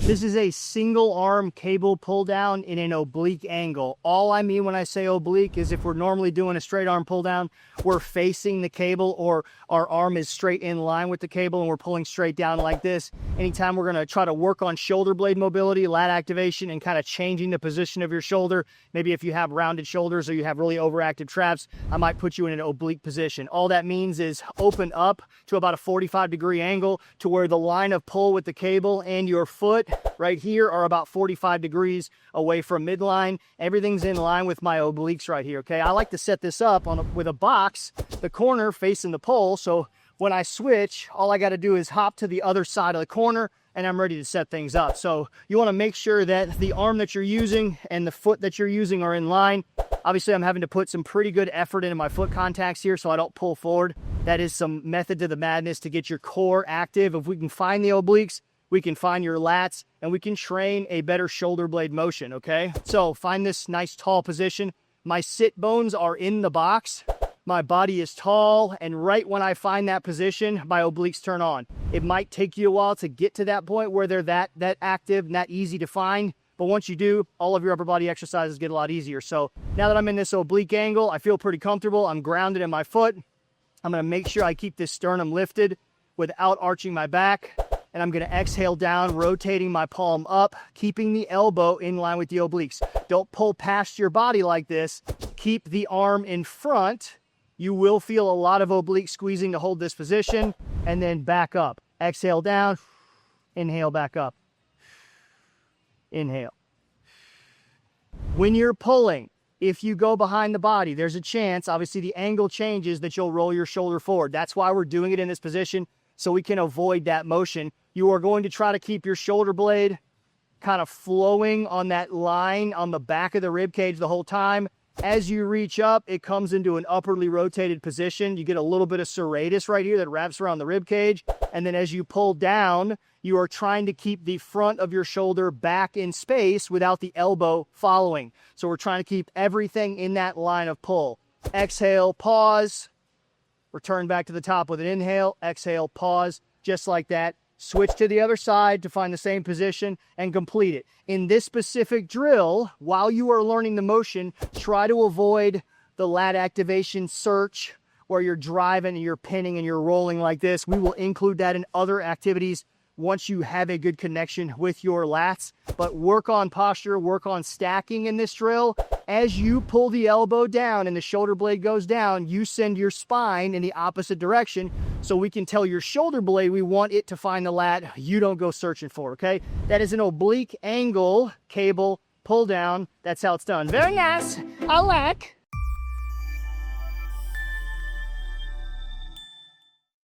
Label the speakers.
Speaker 1: This is a single arm cable pull down in an oblique angle. All I mean when I say oblique is if we're normally doing a straight arm pull down, we're facing the cable or our arm is straight in line with the cable and we're pulling straight down like this. Anytime we're gonna try to work on shoulder blade mobility, lat activation, and kind of changing the position of your shoulder, maybe if you have rounded shoulders or you have really overactive traps, I might put you in an oblique position. All that means is open up to about a 45-degree angle to where the line of pull with the cable and your foot right here are about 45 degrees away from midline. Everything's in line with my obliques right here, okay? I like to set this up with a box, the corner facing the pole, so when I switch, all I gotta do is hop to the other side of the corner and I'm ready to set things up. So you wanna make sure that the arm that you're using and the foot that you're using are in line. Obviously, I'm having to put some pretty good effort into my foot contacts here so I don't pull forward. That is some method to the madness to get your core active. If we can find the obliques, we can find your lats, and we can train a better shoulder blade motion, okay? So find this nice tall position. My sit bones are in the box. My body is tall, and right when I find that position, my obliques turn on. It might take you a while to get to that point where they're that active and that easy to find, but once you do, all of your upper body exercises get a lot easier. So now that I'm in this oblique angle, I feel pretty comfortable. I'm grounded in my foot. I'm gonna make sure I keep this sternum lifted without arching my back. And I'm gonna exhale down, rotating my palm up, keeping the elbow in line with the obliques. Don't pull past your body like this. Keep the arm in front. You will feel a lot of oblique squeezing to hold this position, and then back up. Exhale down, inhale back up. Inhale. When you're pulling, if you go behind the body, there's a chance, obviously the angle changes, that you'll roll your shoulder forward. That's why we're doing it in this position, so we can avoid that motion. You are going to try to keep your shoulder blade kind of flowing on that line on the back of the rib cage the whole time. As you reach up, it comes into an upwardly rotated position. You get a little bit of serratus right here that wraps around the rib cage. And then as you pull down, you are trying to keep the front of your shoulder back in space without the elbow following. So we're trying to keep everything in that line of pull. Exhale, pause, return back to the top with an inhale, exhale, pause, just like that. Switch to the other side to find the same position and complete it. In this specific drill, while you are learning the motion, try to avoid the lat activation search where you're driving and you're pinning and you're rolling like this. We will include that in other activities once you have a good connection with your lats. But work on posture, work on stacking in this drill. As you pull the elbow down and the shoulder blade goes down, you send your spine in the opposite direction so we can tell your shoulder blade we want it to find the lat. You don't go searching for, okay? That is an oblique angle cable pull down. That's how it's done. Very nice. I like.